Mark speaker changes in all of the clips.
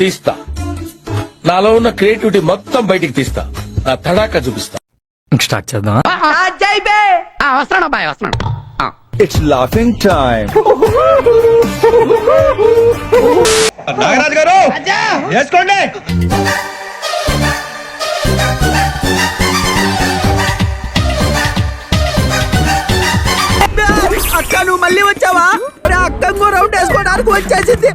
Speaker 1: తీస్తా. నాలో ఉన్న క్రియేటివిటీ మొత్తం బయటికి తీస్తా. నా తడాకా చూపిస్తా.
Speaker 2: స్టార్ట్ చేద్దాం.
Speaker 3: వస్తున్నాడు అబ్బాయి, వస్తున్నాడు.
Speaker 4: It's laughing time.
Speaker 5: నాగరాజు గారు వేసుకోండి.
Speaker 6: అక్క నువ్వు మళ్ళీ వచ్చావా? అక్క రౌండ్ వేసుకోవడానికి వచ్చేసింది.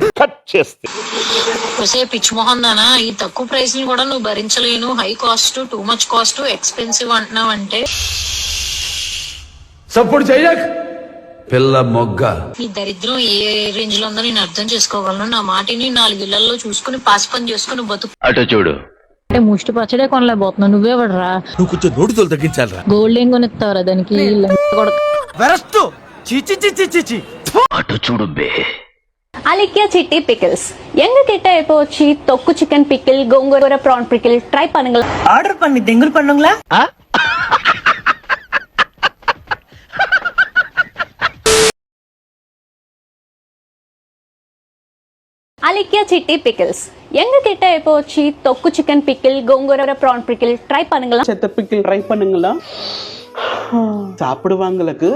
Speaker 7: పిచ్చి మొహం దానా, ఈ తక్కువ ప్రైస్ ని కూడా నువ్వు భరించలేను, high cost, too much cost, expensive అంటున్నావు అంటే
Speaker 1: సపోర్ట్ చెయ్యక్ పిల్ల మొగ్గ.
Speaker 7: ఈ దరిద్రం ఏ రేంజ్ లో ఉందో నేను అర్థం చేసుకోగలను. నా మాటిని 4 ఇళ్లలో చూసుకుని పాస్ పని చేసుకుని బతుకు.
Speaker 8: అటు చూడు.
Speaker 7: అంటే ముష్టి పచ్చడే కొనలేకపోతున్నావు, నువ్వే పడరా.
Speaker 1: నువ్వు కొంచెం నోటితో తగ్గించాలరా.
Speaker 7: గోల్డ్ ఏం కొనిస్తావరా దానికి?
Speaker 8: అటు చూడు బే.
Speaker 9: అలిక్యా చిట్టి పికిల్స్ எங்க கிட்ட இப்போ சி தொக்கு chicken pickle gongura prawn pickle try பண்ணுங்களா.
Speaker 6: ஆர்டர் பண்ணி தெங்குல் பண்ணுங்களா?
Speaker 9: అలిక్యా చిట్టి పికిల్స్ எங்க கிட்ட இப்போ சி தொக்கு chicken pickle gongura prawn pickle try பண்ணுங்களா.
Speaker 6: செத்த பிக்கிள் ட்ரை பண்ணுங்களா? சாப்பிடுவாங்களுக்கு.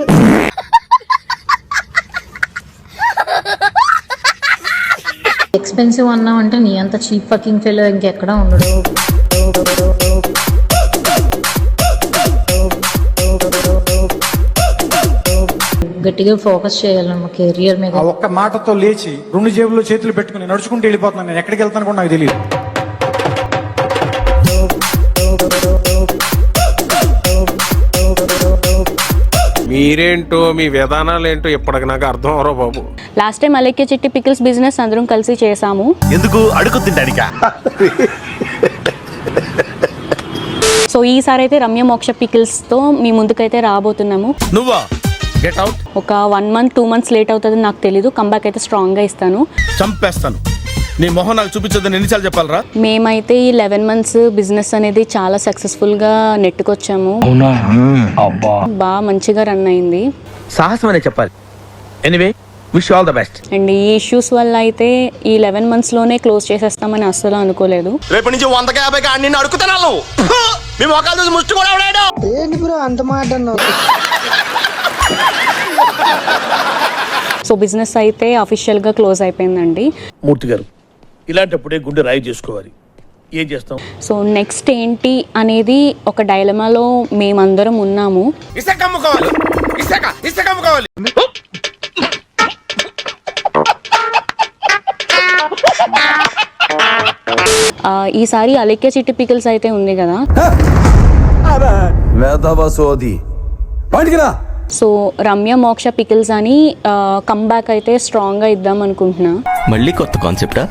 Speaker 7: ఎక్స్పెన్సివ్ అన్నావు అంటే నీ అంత చీప్ ఫకింగ్ ఫెలో ఇంకెక్కడ ఉండడు. గట్టిగా ఫోకస్ చేయాలి మా కెరియర్ మీద.
Speaker 10: ఒక్క మాటతో లేచి 2 జేబుల్లో చేతులు పెట్టుకుని నడుచుకుంటూ వెళ్ళిపోతున్నాను. నేను ఎక్కడికి వెళ్తాను కూడా నాకు తెలియదు.
Speaker 5: మీరేంటో మీ విధానాలు ఏంటో ఇప్పటికి నాకు అర్థం అవరో బాబు.
Speaker 9: లాస్ట్ టైం అలిక్యా చిట్టి పికిల్స్ బిజినెస్ అందరం కలిసి చేసాము.
Speaker 4: ఎందుకు అడుగు తింటానికా?
Speaker 9: సో ఈసారి అయితే రమ్య మోక్ష పికిల్స్ తో మీ ముందుకైతే రాబోతున్నాము.
Speaker 1: నువ్వా గెట్ అవుట్.
Speaker 9: ఒక 1 month 2 months లేట్ అవుతుంది నాకు తెలీదు. కంబ్యాక్ అయితే స్ట్రాంగ్ గా ఇస్తాను.
Speaker 1: చంపేస్తాను. నీ మొహం నాకు చూపించొద్దని ఎన్నిసార్లు చెప్పాలరా?
Speaker 9: మేమైతే ఈ 11 months బిజినెస్ అనేది చాలా సక్సెస్ఫుల్ గా నెట్టుకొచ్చాము. బాగా మంచిగా రన్ అయింది.
Speaker 1: సాహసం అనే చెప్పాలి. Anyway wish all the best.
Speaker 9: And ఈ ఇష్యూస్ వల్ల అయితే ఈ 11 months లోనే క్లోజ్ చేసేస్తామని అస్సలు అనుకోలేదు.
Speaker 5: రేపు నుంచి 150 కాడి అడుగుతున్నాను. మీ మొక్కలు చూసి ముష్టి కూడా ఎవడాడు?
Speaker 6: ఏంటి బ్రో అంత మాట అన్నావు?
Speaker 9: సో బిజినెస్ అయితే అఫీషియల్ గా క్లోజ్ అయిపోయిందండి.
Speaker 1: మూర్తి గారు ఇలాంటప్పుడే గుండె రాయి చేసుకోవాలి. ఏం చేస్తాం?
Speaker 9: సో నెక్స్ట్ ఏంటి అనేది ఒక డైలమాలో మేమందరం ఉన్నాము.
Speaker 5: ఇసుక అమ్ముకోవాలి. ఇసుక అమ్ముకోవాలి.
Speaker 9: ఈసారి అలిక్యా చిట్టి పికిల్స్ అయితే ఉంది కదా. సో రమ్య మోక్ష పికిల్స్ అని కంబ్యాక్ అయితే స్ట్రాంగ్ గా ఇద్దాం అనుకుంటున్నా.
Speaker 2: మళ్ళీ కొత్త కాన్సెప్టా?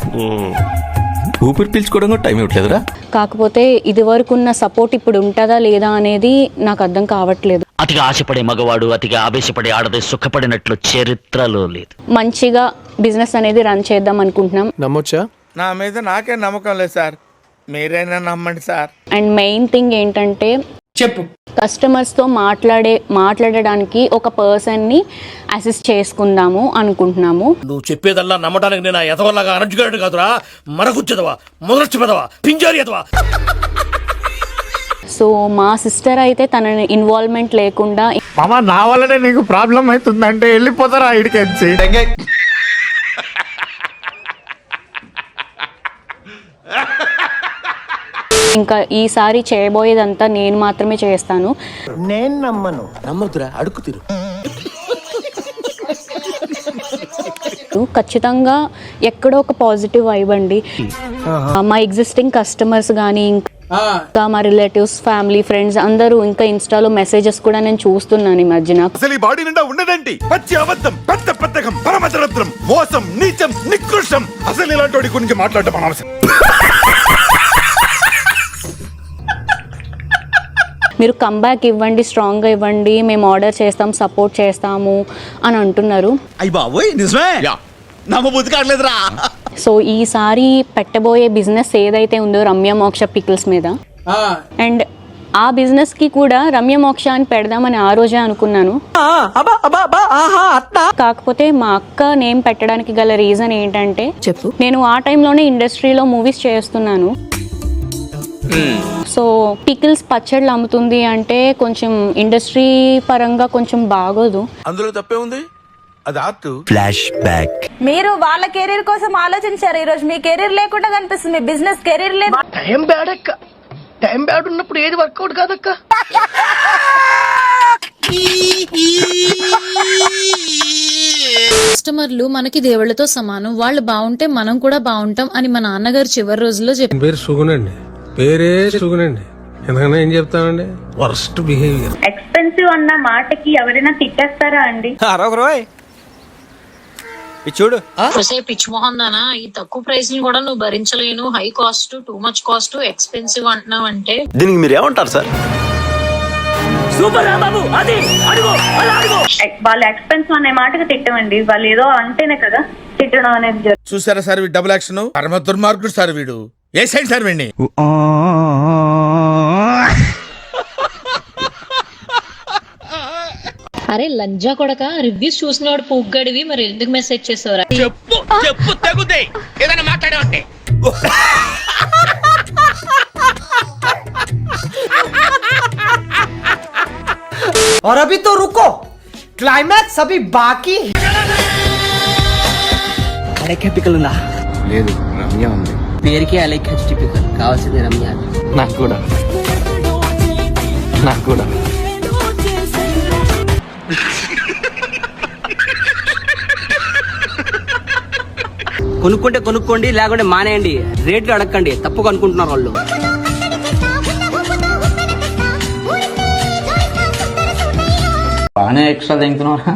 Speaker 2: ఊపిరి పీల్చుకోవడం కూడా టైం ఇవ్వట్లేదురా.
Speaker 9: కాకపోతే ఇది వరకు ఉన్న సపోర్ట్ ఇప్పుడు ఉంటుందా లేదా అనేది నాకు అర్థం కావట్లేదు.
Speaker 8: అతిగా ఆశపడే మగవాడు అతిగా ఆవేశపడే ఆడది సుఖపడినట్లు చరిత్రలో లేదు.
Speaker 9: మంచిగా బిజినెస్ అనేది రన్ చేద్దాం అనుకుంటున్నాం.
Speaker 5: నమ్మొచ్చా? నా మీద నాకే నమ్మకం లేదు సార్, మీరైనా నమ్మండి సార్.
Speaker 9: అండ్ మెయిన్ థింగ్ ఏంటంటే
Speaker 3: చెప్పు.
Speaker 9: కస్టమర్స్ తో మాట్లాడడానికి ఒక పర్సన్ ని అసిస్ట్ చేసుకుందాము అనుకుంటున్నాము.
Speaker 1: నువ్వు చెప్పేదల్లా నమ్మడానికి నేను ఎదవల్లాగా అనర్జుకేటెడ్ కాదురా. మరగుచ్చదవా, మొదలచ్చి పెదవా, పింజారి ఎదవా.
Speaker 9: సో మా సిస్టర్ అయితే తన ఇన్వాల్వ్మెంట్ లేకుండా
Speaker 10: మామ నా వల్లనే నీకు ప్రాబ్లం అవుతుందంటే వెళ్ళిపోతారా ఇడికెచ్చి.
Speaker 9: ఇంకా ఈసారి చేయబోయేదంతా నేను మాత్రమే చేస్తాను.
Speaker 6: నేను నమ్మను.
Speaker 1: నమ్మదురా, అడుగు తిరు.
Speaker 9: ఖచ్చితంగా ఎక్కడో ఒక పాజిటివ్ వైబ్ అండి. మా ఎగ్జిస్టింగ్ కస్టమర్స్ కానీ ఇంకా మా రిలేటివ్స్, ఫ్యామిలీ, ఫ్రెండ్స్ అందరూ ఇంకా ఇన్స్టాలో మెసేజెస్ కూడా నేను చూస్తున్నాను ఈ మధ్యన.
Speaker 5: అసలు ఈ బాడీ నిండా ఉండదండి పచ్చి అబద్ధం, పెద్ద పెద్దకం, పరమదరిద్రం, మోసం, నీచం, నికృష్టం. అసలు ఇలాంటి వాడి గురించి మాట్లాడటం అనవసరం.
Speaker 9: మీరు కంబ్యాక్ ఇవ్వండి, స్ట్రాంగ్గా ఇవ్వండి, మేము ఆర్డర్ చేస్తాం, సపోర్ట్ చేస్తాము అని అంటున్నారు.
Speaker 4: అయ్య బాబోయ్ నిజమే నమ్మబుద్ధి కావట్లేదురా.
Speaker 9: సో ఈసారి పెట్టబోయే బిజినెస్ ఏదైతే ఉందో రమ్య మోక్ష పికిల్స్ మీద, అండ్ ఆ బిజినెస్ కి కూడా రమ్య మోక్ష అని పెడదామని ఆ రోజే అనుకున్నాను. కాకపోతే మా అక్క నేమ్ పెట్టడానికి గల రీజన్ ఏంటంటే చెప్పు, నేను ఆ టైంలోనే ఇండస్ట్రీలో మూవీస్ చేస్తున్నాను. సో పికిల్స్ పచ్చళ్ళు అమ్ముతుంది అంటే కొంచెం ఇండస్ట్రీ పరంగా కొంచెం బాగోదు.
Speaker 5: అందులో తప్పే ఉంది, అది ఆర్ట్.
Speaker 4: Flash back.
Speaker 11: మీరు వాళ్ళ కెరీర్ కోసం ఆలోచించారు. ఈ రోజు మీ కెరీర్ లేకుండా కనిపిస్తుంది, మీ బిజినెస్ కెరీర్ లేదు.
Speaker 3: టైం బ్యాడ్ అక్క, టైం బ్యాడ్ ఉన్నప్పుడు ఏది వర్కౌట్ కాదక్క.
Speaker 11: కస్టమర్లు మనకి దేవుళ్ళతో సమానం, వాళ్ళు బాగుంటే మనం కూడా బాగుంటాం అని మా నాన్నగారు చివరి రోజుల్లో చెప్పారు.
Speaker 10: పేరు సుగునండి, పేరే సుగునండి. ఎందుకన్నా ఏం చెప్తానండి, వర్స్ట్ బిహేవియర్.
Speaker 11: ఎక్స్పెన్సివ్ అన్న మాటకి ఎవరైనా తిట్టేస్తారా అండి?
Speaker 2: చూడు
Speaker 7: పిచ్చి మొహం దానా, ఈ తక్కువ ప్రైస్ ని కూడా నువ్వు భరించలేను, high cost, too much cost, expensive అంటున్నావు అంటే
Speaker 2: దీనికి మీరు ఏమంటారు సార్?
Speaker 11: వాళ్ళు ఎక్స్పెన్సివ్ అనే మాటకి తిట్టమండి, వాళ్ళు ఏదో అంటేనే కదా తిట్టడం అనేది.
Speaker 5: చూసారా సార్ వీడు డబుల్ యాక్షన్, పరమ దుర్మార్గుడు సార్ వీడు. ఏ సైడ్ సార్ వీడిని?
Speaker 7: అరే లంజా కొడక, రివ్యూస్ చూసినవాడు పూగ్గడివి, మరి ఎందుకు మెసేజ్ చేసావురా?
Speaker 3: చెప్పు తగుదే ఏదైనా మాట్లాడే.
Speaker 6: और अभी तो रुको, क्लाइमैक्स अभी बाकी. అలెక్కే పికల్ ఉందా?
Speaker 4: లేదు, రమ్య ఉంది.
Speaker 6: పేరుకి అలెక్కే టిపికల్, కావాల్సింది రమ్య.
Speaker 2: నాకు కూడా, నాకు కూడా.
Speaker 6: కొనుక్కుంటే కొనుక్కోండి, లేకుంటే మానేయండి. రేట్లు అడగండి, తప్పు కనుక్కుంటున్నారు వాళ్ళు.
Speaker 8: బాగానే ఎక్స్ట్రా తింటున్నారా?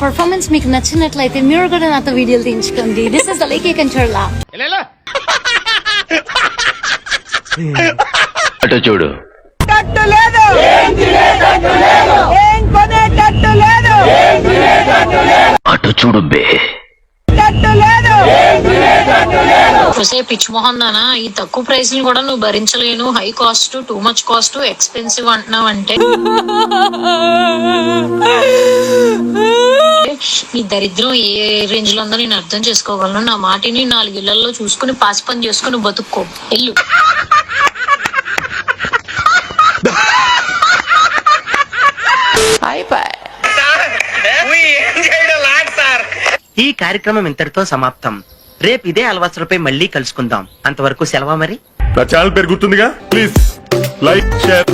Speaker 11: పర్ఫార్మెన్స్ మీకు నచ్చినట్లయితే మీరు కూడా నాతో వీడియోలు తీయించుకోండి. This is అలైకే Kancharla.
Speaker 8: అటు చూడు, అటు చూడు బే.
Speaker 7: పిచ్చి మొహం దానా, ఈ తక్కువ ప్రైస్ ని కూడా నువ్వు భరించలేను, high cost, too much cost, expensive అంటున్నావు అంటే నీ దరిద్రం ఏ రేంజ్ లో ఉందో నేను అర్థం చేసుకోగలను. నా మాటిని 4 ఇళ్లలో చూసుకుని పాసి పని చేసుకుని బతుక్కో, ఎల్లు.
Speaker 6: ఈ కార్యక్రమం ఇంతటితో సమాప్తం. రేపు ఇదే అలవాసులపై మళ్ళీ కలుసుకుందాం. అంతవరకు సెలవా మరి.
Speaker 5: నా ఛానల్ పేరు గుర్తుందిగా, ప్లీజ్ లైక్, షేర్.